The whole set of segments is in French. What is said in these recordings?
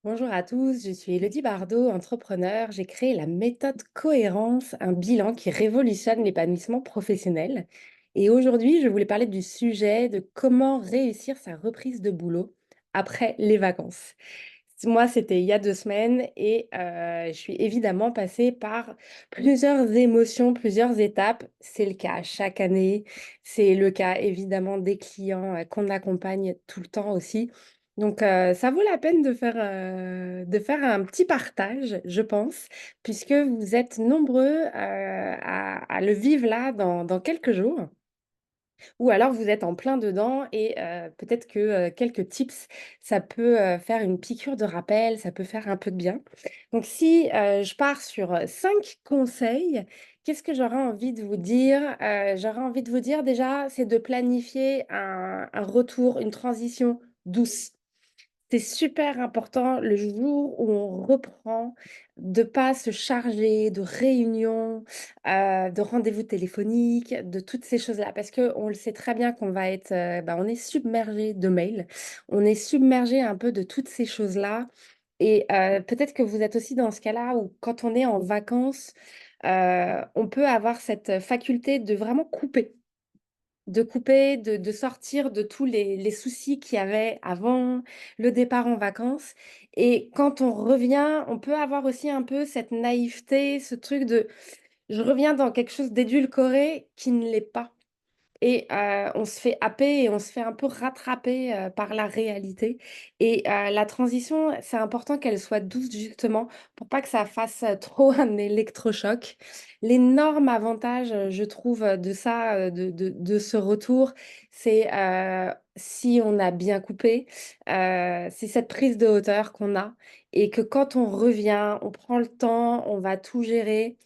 Bonjour à tous, je suis Elodie Bardot, entrepreneur. J'ai créé la méthode Cohérence, un bilan qui révolutionne l'épanouissement professionnel. Et aujourd'hui, je voulais parler du sujet de comment réussir sa reprise de boulot après les vacances. Moi, c'était il y a 2 semaines et je suis évidemment passée par plusieurs émotions, plusieurs étapes. C'est le cas chaque année. C'est le cas évidemment des clients qu'on accompagne tout le temps aussi. Donc, ça vaut la peine de faire un petit partage, je pense, puisque vous êtes nombreux à le vivre là dans quelques jours. Ou alors vous êtes en plein dedans et peut-être que, quelques tips, ça peut, faire une piqûre de rappel, ça peut faire un peu de bien. Donc si, je pars sur, 5 conseils, qu'est-ce que j'aurais envie de vous dire? J'aurais envie de vous dire déjà, c'est de planifier un retour, une transition douce. C'est super important le jour où on reprend, de pas se charger de réunions, de rendez-vous téléphoniques, de toutes ces choses-là. Parce qu'on le sait très bien qu'on va être, on est submergé de mails. On est submergé un peu de toutes ces choses-là et peut-être que vous êtes aussi dans ce cas-là où quand on est en vacances, on peut avoir cette faculté de vraiment couper. De couper, de sortir de tous les soucis qu'il y avait avant le départ en vacances et quand on revient, on peut avoir aussi un peu cette naïveté, ce truc de: «Je reviens dans quelque chose d'édulcoré qui ne l'est pas». Et on se fait happer et on se fait un peu rattraper, par la réalité et la transition, c'est important qu'elle soit douce justement pour pas que ça fasse, trop un électrochoc. L'énorme avantage, je trouve, de ça, de ce retour, c'est, si on a bien coupé, c'est cette prise de hauteur qu'on a et que quand on revient, on prend le temps, on va tout gérer.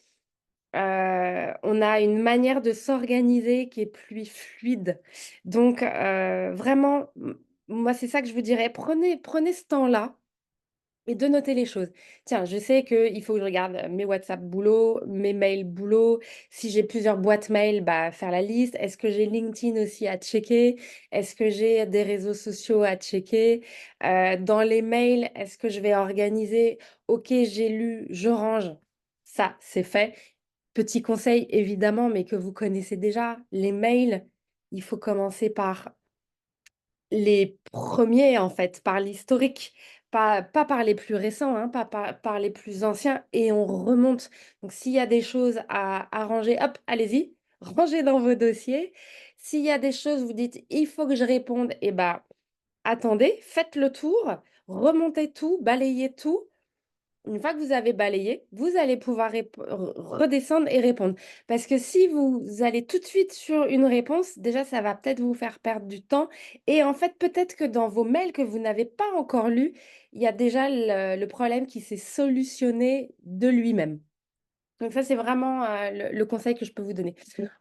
On a une manière de s'organiser qui est plus fluide. Donc, vraiment, moi, c'est ça que je vous dirais. Prenez ce temps-là et de noter les choses. Tiens, je sais qu'il faut que je regarde, mes WhatsApp boulot, mes mails boulot. Si j'ai plusieurs boîtes mail, bah, faire la liste. Est-ce que j'ai LinkedIn aussi à checker? Est-ce que j'ai des réseaux sociaux à checker? Dans les mails, est-ce que je vais organiser? OK, j'ai lu, je range. Ça, c'est fait. Petit conseil évidemment, mais que vous connaissez déjà, les mails, il faut commencer par les premiers en fait, par l'historique, pas par les plus récents, hein, pas par les plus anciens et on remonte. Donc s'il y a des choses à ranger, hop, allez-y, rangez dans vos dossiers. S'il y a des choses, vous dites: «Il faut que je réponde» et bah, attendez, faites le tour, remontez tout, balayez tout. Une fois que vous avez balayé, vous allez pouvoir redescendre et répondre. Parce que si vous allez tout de suite sur une réponse, déjà, ça va peut-être vous faire perdre du temps. Et en fait, peut-être que dans vos mails que vous n'avez pas encore lus, il y a déjà le problème qui s'est solutionné de lui-même. Donc ça, c'est vraiment, le conseil que je peux vous donner.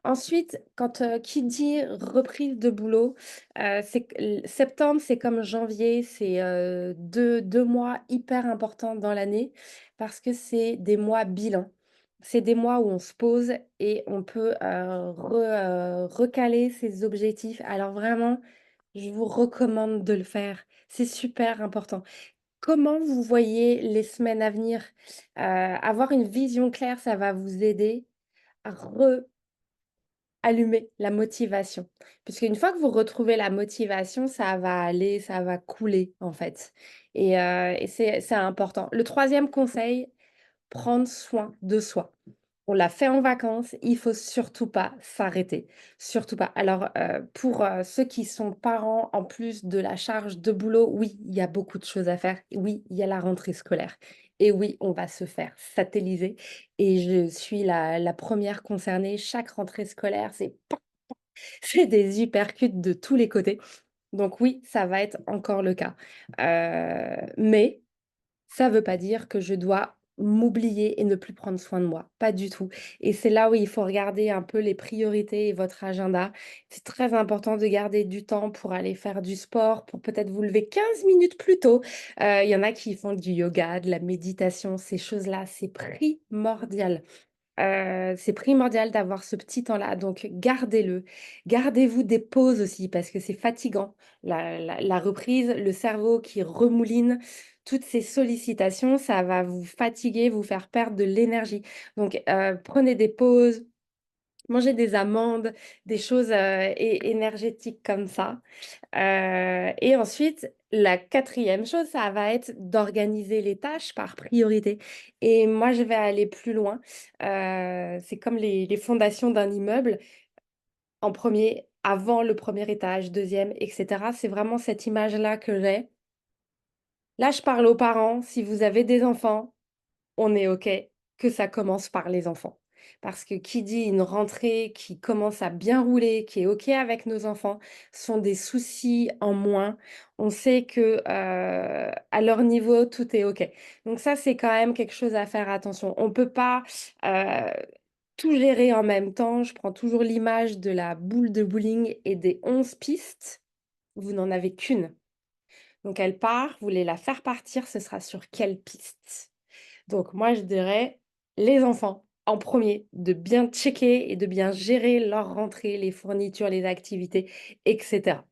Ensuite, quand, qui dit reprise de boulot, c'est que septembre, c'est comme janvier, c'est, 2 mois hyper importants dans l'année parce que c'est des mois bilan. C'est des mois où on se pose et on peut, recaler ses objectifs. Alors vraiment, je vous recommande de le faire. C'est super important. Comment vous voyez les semaines à venir? Avoir une vision claire, ça va vous aider à allumer la motivation. Puisqu'une fois que vous retrouvez la motivation, ça va aller, ça va couler, en fait et c'est important. Le troisième conseil, prendre soin de soi. On l'a fait en vacances, il faut surtout pas s'arrêter, surtout pas. Alors, pour, ceux qui sont parents, en plus de la charge de boulot, oui, il y a beaucoup de choses à faire. Oui, il y a la rentrée scolaire et oui, on va se faire satelliser et je suis la 1re concernée. Chaque rentrée scolaire, c'est c'est des uppercuts de tous les côtés. Donc oui, ça va être encore le cas. Mais ça veut pas dire que je dois m'oublier et ne plus prendre soin de moi, pas du tout et c'est là où il faut regarder un peu les priorités et votre agenda. C'est très important de garder du temps pour aller faire du sport, pour peut-être vous lever 15 minutes plus tôt. Il y en a qui font du yoga, de la méditation, ces choses-là, c'est primordial. C'est primordial d'avoir ce petit temps-là, donc gardez-le. Gardez-vous des pauses aussi parce que c'est fatigant. La reprise, le cerveau qui remouline, toutes ces sollicitations, ça va vous fatiguer, vous faire perdre de l'énergie. Donc, prenez des pauses, mangez des amandes, des choses, énergétiques comme ça. Et ensuite, la quatrième chose, ça va être d'organiser les tâches par priorité. Et moi, je vais aller plus loin. C'est comme les fondations d'un immeuble. En premier, avant le premier étage, deuxième, et cetera. C'est vraiment cette image-là que j'ai. Là, je parle aux parents. Si vous avez des enfants, on est OK que ça commence par les enfants. Parce que qui dit une rentrée qui commence à bien rouler, qui est OK avec nos enfants, sont des soucis en moins. On sait que, à leur niveau, tout est OK. Donc ça, c'est quand même quelque chose à faire attention. On peut pas, heu, tout gérer en même temps. Je prends toujours l'image de la boule de bowling et des 11 pistes. Vous n'en avez qu'une. Donc elle part, vous voulez la faire partir, ce sera sur quelle piste? Donc moi, je dirais les enfants en premier, de bien checker et de bien gérer leur rentrée, les fournitures, les activités, et cetera.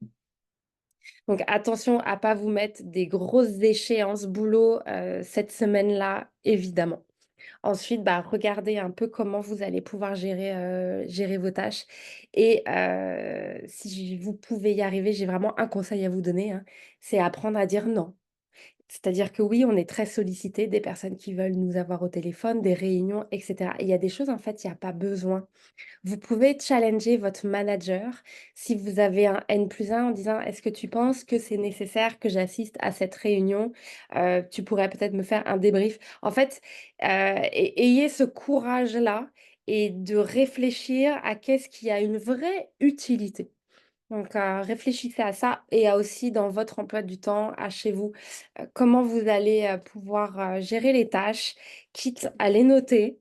Donc attention à pas vous mettre des grosses échéances boulot, cette semaine-là, évidemment. Ensuite, bah, regardez un peu comment vous allez pouvoir gérer vos tâches et si vous pouvez y arriver, j'ai vraiment un conseil à vous donner, hein, c'est apprendre à dire non. C'est-à-dire que oui, on est très sollicité, des personnes qui veulent nous avoir au téléphone, des réunions, et cetera. Et il y a des choses, en fait, il y a pas besoin. Vous pouvez challenger votre manager si vous avez un N+1 en disant: «Est-ce que tu penses que c'est nécessaire que j'assiste à cette réunion? Tu pourrais peut-être me faire un débrief». En fait, ayez ce courage-là et de réfléchir à qu'est-ce qui a une vraie utilité. Donc, réfléchissez à ça et à aussi dans votre emploi du temps, à chez vous, comment vous allez, pouvoir, gérer les tâches, quitte à les noter,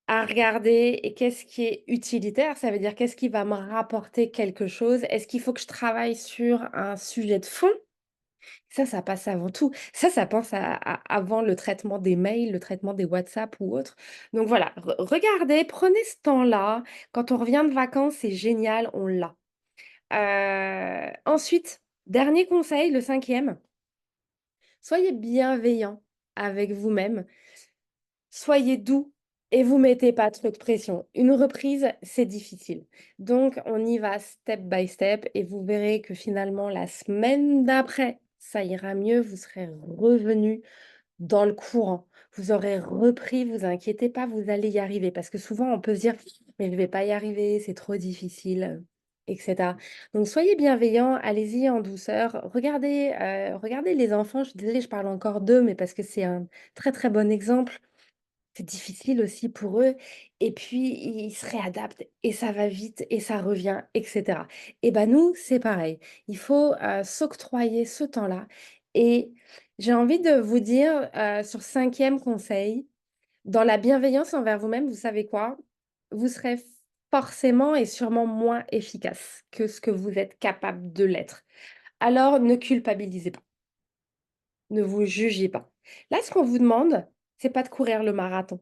à regarder et qu'est-ce qui est utilitaire? Ça veut dire qu'est-ce qui va me rapporter quelque chose? Est-ce qu'il faut que je travaille sur un sujet de fond? Ça passe avant tout. Ça pense à avant le traitement des mails, le traitement des WhatsApp ou autre. Donc voilà, regardez, prenez ce temps-là. Quand on revient de vacances, c'est génial, on l'a. Ensuite, dernier conseil, le cinquième, soyez bienveillant avec vous-même, soyez doux et vous mettez pas trop de pression. Une reprise, c'est difficile. Donc on y va step by step et vous verrez que finalement la semaine d'après, ça ira mieux, vous serez revenu dans le courant. Vous aurez repris, vous inquiétez pas, vous allez y arriver. Parce que souvent, on peut se dire: «Mais je vais pas y arriver, c'est trop difficile», et cetera. Donc soyez bienveillants, allez-y en douceur. Regardez les enfants, je suis désolée, je parle encore d'eux, mais parce que c'est un très, très bon exemple. C'est difficile aussi pour eux et puis ils se réadaptent et ça va vite et ça revient et cetera. Et ben nous, c'est pareil. Il faut, s'octroyer ce temps-là et j'ai envie de vous dire, sur cinquième conseil, dans la bienveillance envers vous-même, vous savez quoi? Vous serez forcément et sûrement moins efficace que ce que vous êtes capable de l'être. Alors ne culpabilisez pas, ne vous jugez pas. Là, ce qu'on vous demande, c'est pas de courir le marathon.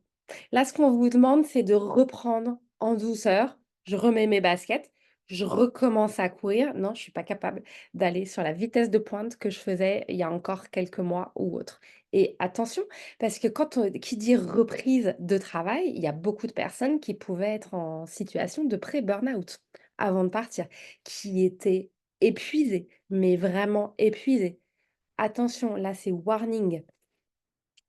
Là, ce qu'on vous demande, c'est de reprendre en douceur. Je remets mes baskets, je recommence à courir. Non, je suis pas capable d'aller sur la vitesse de pointe que je faisais il y a encore quelques mois ou autre. Et attention, parce que qui dit reprise de travail, il y a beaucoup de personnes qui pouvaient être en situation de pré-burnout avant de partir, qui étaient épuisées, mais vraiment épuisées. Attention, là, c'est warning.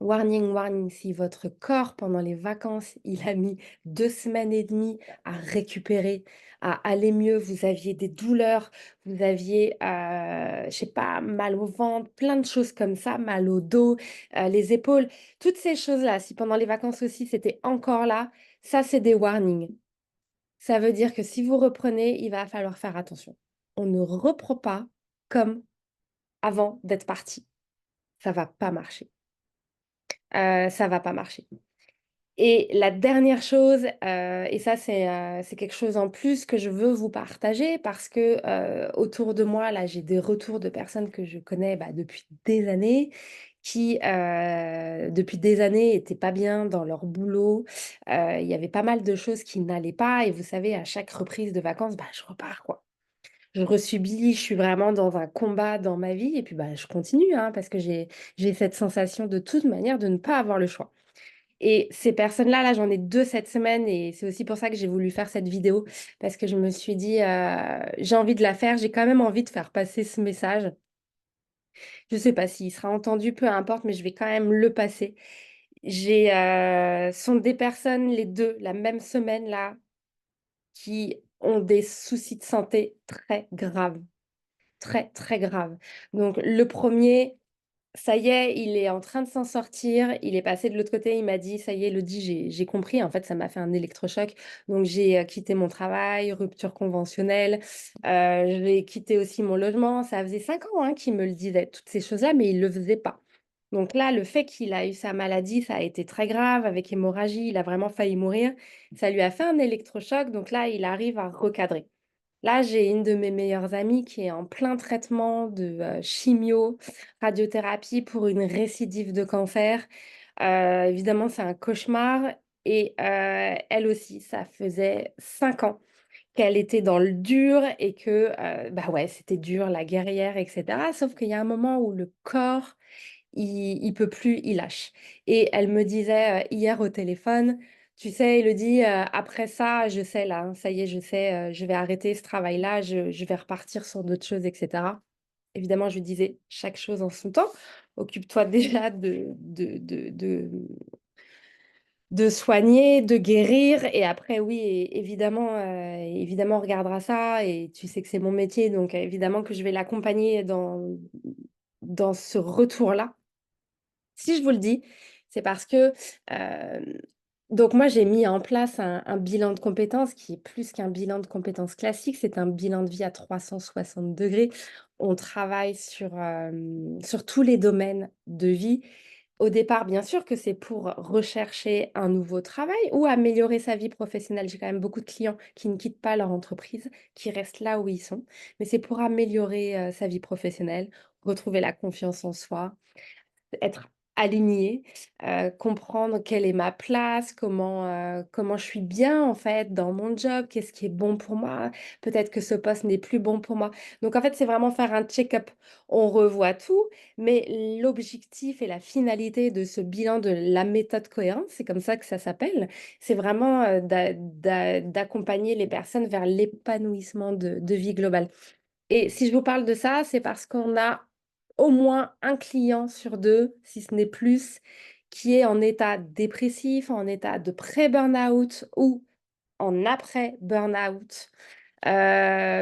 Warning, warning, si votre corps, pendant les vacances, il a mis 2 semaines et demie à récupérer, à aller mieux, vous aviez des douleurs, vous aviez, je sais pas, mal au ventre, plein de choses comme ça, mal au dos, les épaules, toutes ces choses-là, si pendant les vacances aussi, c'était encore là, ça, c'est des warnings. Ça veut dire que si vous reprenez, il va falloir faire attention. On ne reprend pas comme avant d'être parti. Ça va pas marcher. Ça va pas marcher. Et la dernière chose, et ça c'est quelque chose en plus que je veux vous partager parce que, autour de moi là, j'ai des retours de personnes que je connais, bah, depuis des années, qui, depuis des années, étaient pas bien dans leur boulot. Il y avait pas mal de choses qui n'allaient pas et vous savez, à chaque reprise de vacances, bah, je repars, quoi. Je resubis, je suis vraiment dans un combat dans ma vie et puis, bah, je continue, hein, parce que j'ai cette sensation de toute manière de ne pas avoir le choix. Et ces personnes-là, là, j'en ai 2 cette semaine et c'est aussi pour ça que j'ai voulu faire cette vidéo parce que je me suis dit, «J'ai envie de la faire, j'ai quand même envie de faire passer ce message». Je sais pas s'il sera entendu, peu importe, mais je vais quand même le passer. Sont des personnes, les 2 la même semaine là, qui ont des soucis de santé très graves, très, très graves. Donc le premier. Ça y est, il est en train de s'en sortir. Il est passé de l'autre côté. Il m'a dit: «Ça y est, Elodie, j'ai compris». En fait, ça m'a fait un électrochoc. Donc j'ai, quitté mon travail, rupture conventionnelle. J'ai quitté aussi mon logement. Ça faisait 5 ans, hein, qu'il me le disait, toutes ces choses-là, mais il le faisait pas. Donc là, le fait qu'il a eu sa maladie, ça a été très grave avec hémorragie. Il a vraiment failli mourir. Ça lui a fait un électrochoc. Donc là, il arrive à recadrer. Là, j'ai une de mes meilleures amies qui est en plein traitement de, chimio, radiothérapie pour une récidive de cancer. Évidemment, c'est un cauchemar et elle aussi, ça faisait 5 ans qu'elle était dans le dur et que, bah, ouais, c'était dur, la guerrière et cetera. Sauf qu'il y a un moment où le corps il peut plus, il lâche et elle me disait, hier au téléphone: «Tu sais Élodie, après ça, je sais là, hein, ça y est, je sais, je vais arrêter ce travail-là, je vais repartir sur d'autres choses et cetera». Évidemment, je lui disais: «Chaque chose en son temps. Occupe-toi déjà de soigner, de guérir et après oui, évidemment, on regardera ça et tu sais que c'est mon métier donc évidemment que je vais l'accompagner dans ce retour-là». Si je vous le dis, c'est parce que, donc moi j'ai mis en place un bilan de compétences qui est plus qu'un bilan de compétences classique, c'est un bilan de vie à 360°. On travaille sur tous les domaines de vie. Au départ, bien sûr que c'est pour rechercher un nouveau travail ou améliorer sa vie professionnelle. J'ai quand même beaucoup de clients qui ne quittent pas leur entreprise, qui restent là où ils sont, mais c'est pour améliorer, sa vie professionnelle, retrouver la confiance en soi, être alignée, comprendre quelle est ma place, comment je suis bien en fait dans mon job, qu'est-ce qui est bon pour moi, peut-être que ce poste n'est plus bon pour moi. Donc en fait, c'est vraiment faire un check-up. On revoit tout, mais l'objectif et la finalité de ce bilan de la méthode cohérente, c'est comme ça que ça s'appelle, c'est vraiment, d'accompagner les personnes vers l'épanouissement de vie globale. Et si je vous parle de ça, c'est parce qu'on a au moins un client sur 2, si ce n'est plus, qui est en état dépressif, en état de pré-burn-out ou en après burn-out.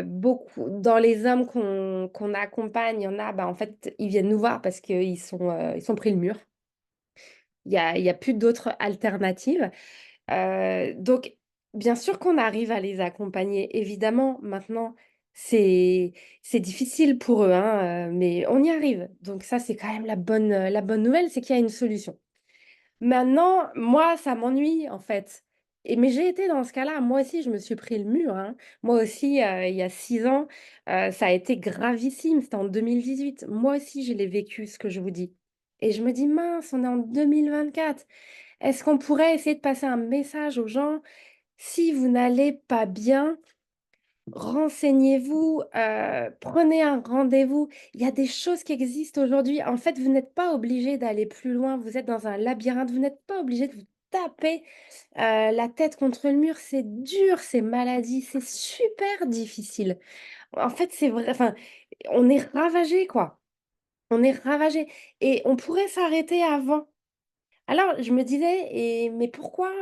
Beaucoup dans les hommes qu'on accompagne, il y en a, bah, en fait, ils viennent nous voir parce ils sont pris le mur. Il y a plus d'autres alternatives. Donc bien sûr qu'on arrive à les accompagner, évidemment. Maintenant, c'est c'est difficile pour eux, hein, mais on y arrive. Donc ça, c'est quand même la bonne nouvelle, c'est qu'il y a une solution. Maintenant, moi, ça m'ennuie, en fait mais j'ai été dans ce cas-là. Moi aussi, je me suis pris le mur, hein. Moi aussi, il y a 6 ans, ça a été gravissime, c'était en 2018. Moi aussi, je l'ai vécu, ce que je vous dis et je me dis: «Mince, on est en 2024. Est-ce qu'on pourrait essayer de passer un message aux gens? Si vous n'allez pas bien, renseignez-vous, prenez un rendez-vous. Il y a des choses qui existent aujourd'hui. En fait, vous n'êtes pas obligé d'aller plus loin. Vous êtes dans un labyrinthe. Vous n'êtes pas obligé de vous taper, la tête contre le mur. C'est dur ces maladies, c'est super difficile. En fait, c'est vrai enfin, on est ravagé quoi. On est ravagé et on pourrait s'arrêter avant. Alors, je me disais mais pourquoi,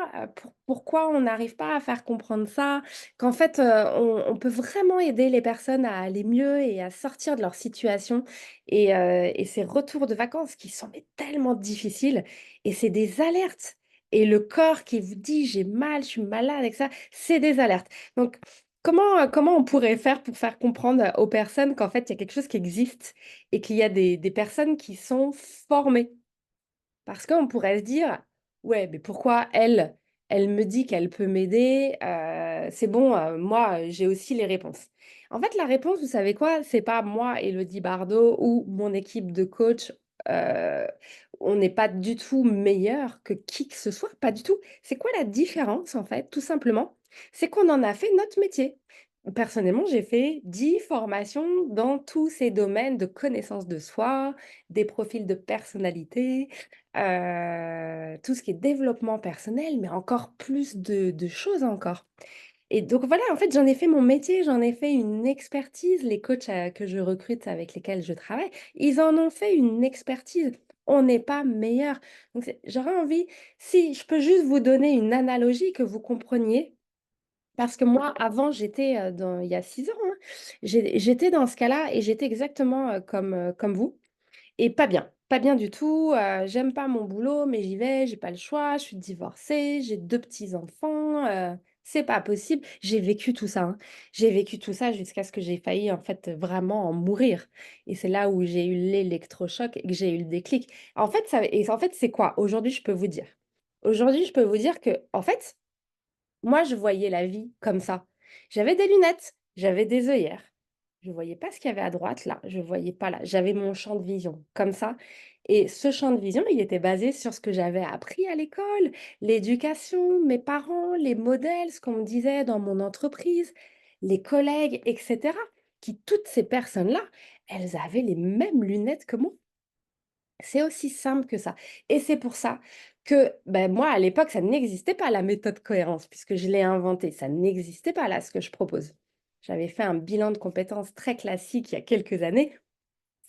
pourquoi on n'arrive pas à faire comprendre ça? Qu'en fait, on peut vraiment aider les personnes à aller mieux et à sortir de leur situation et ces retours de vacances qui sont mais tellement difficiles et c'est des alertes et le corps qui vous dit: «J'ai mal, je suis malade» et que ça, c'est des alertes. Donc comment on pourrait faire pour faire comprendre aux personnes qu'en fait, il y a quelque chose qui existe et qu'il y a des personnes qui sont formées? Parce qu'on pourrait se dire: «Ouais, mais pourquoi elle, elle me dit qu'elle peut m'aider, c'est bon, moi, j'ai aussi les réponses». En fait, la réponse, vous savez quoi? C'est pas moi, Élodie Bardot ou mon équipe de coach, heu, on n'est pas du tout meilleur que qui que ce soit, pas du tout. C'est quoi la différence, en fait? Tout simplement, c'est qu'on en a fait notre métier. Personnellement, j'ai fait 10 formations dans tous ces domaines de connaissance de soi, des profils de personnalité, tout ce qui est développement personnel, mais encore plus de choses encore. Et donc voilà, en fait, j'en ai fait mon métier, j'en ai fait une expertise. Les coachs, que je recrute, avec lesquels je travaille, ils en ont fait une expertise. On n'est pas meilleur. Donc j'aurais envie, si je peux juste vous donner une analogie que vous compreniez, parce que moi, avant, j'étais, il y a 6 ans, hein, j'étais dans ce cas-là et j'étais exactement, comme vous. Et pas bien du tout, j'aime pas mon boulot, mais j'y vais, j'ai pas le choix, je suis divorcée, j'ai 2 petits-enfants, c'est pas possible. J'ai vécu tout ça, hein. J'ai vécu tout ça jusqu'à ce que j'ai failli, en fait, vraiment en mourir, et c'est là où j'ai eu l'électrochoc et que j'ai eu le déclic. En fait, c'est quoi? Aujourd'hui, je peux vous dire. Aujourd'hui, je peux vous dire que, en fait, moi, je voyais la vie comme ça. J'avais des lunettes, j'avais des œillères. Je voyais pas ce qu'il y avait à droite là, je voyais pas là. J'avais mon champ de vision comme ça, et ce champ de vision, il était basé sur ce que j'avais appris à l'école, l'éducation, mes parents, les modèles, ce qu'on me disait dans mon entreprise, les collègues, et cetera. Qui toutes ces personnes-là, elles avaient les mêmes lunettes que moi. C'est aussi simple que ça, et c'est pour ça que, ben, moi, à l'époque, ça n'existait pas la méthode cohérence puisque je l'ai inventée. Ça n'existait pas là, ce que je propose. J'avais fait un bilan de compétences très classique il y a quelques années,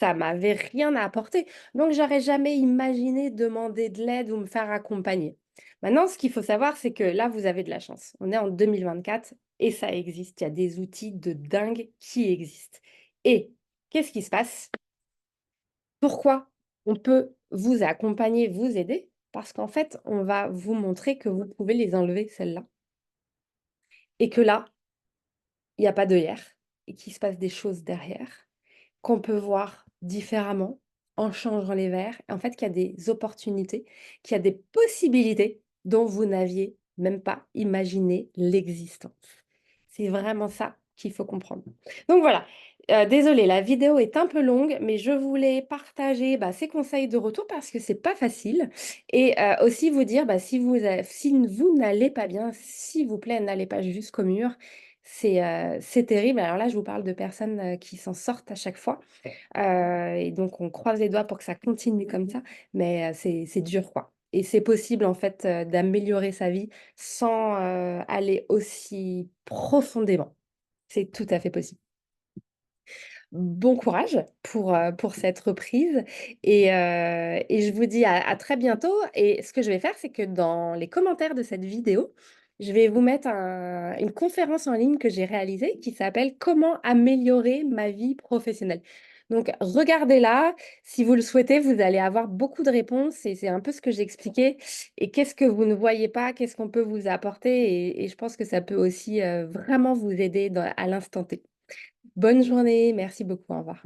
ça m'avait rien apporté, donc j'aurais jamais imaginé demander de l'aide ou me faire accompagner. Maintenant, ce qu'il faut savoir, c'est que là, vous avez de la chance. On est en 2024 et ça existe. Il y a des outils de dingue qui existent, et qu'est-ce qui se passe? Pourquoi on peut vous accompagner, vous aider? Parce qu'en fait, on va vous montrer que vous pouvez les enlever, celles-là, et que là, il y a pas d'œillère et qu'il se passe des choses derrière, qu'on peut voir différemment en changeant les verres. En fait, qu'il y a des opportunités, qu'il y a des possibilités dont vous n'aviez même pas imaginé l'existence. C'est vraiment ça qu'il faut comprendre. Donc voilà, désolée, la vidéo est un peu longue, mais je voulais partager, bah, ces conseils de retour parce que c'est pas facile, et aussi vous dire, bah, si vous n'allez pas bien, s'il vous plaît, n'allez pas jusqu'au mur. C'est terrible. Alors là, je vous parle de personnes, qui s'en sortent à chaque fois, et donc on croise les doigts pour que ça continue comme ça, mais c'est dur, quoi, et c'est possible, en fait, d'améliorer sa vie sans, aller aussi profondément. C'est tout à fait possible. Bon courage pour cette reprise, et je vous dis à très bientôt, et ce que je vais faire, c'est que dans les commentaires de cette vidéo, je vais vous mettre une conférence en ligne que j'ai réalisée qui s'appelle «Comment améliorer ma vie professionnelle». Donc regardez-la, si vous le souhaitez, vous allez avoir beaucoup de réponses, et c'est un peu ce que j'ai expliqué, et qu'est-ce que vous ne voyez pas, qu'est-ce qu'on peut vous apporter, et je pense que ça peut aussi, vraiment vous aider à l'instant T. Bonne journée, merci beaucoup, au revoir.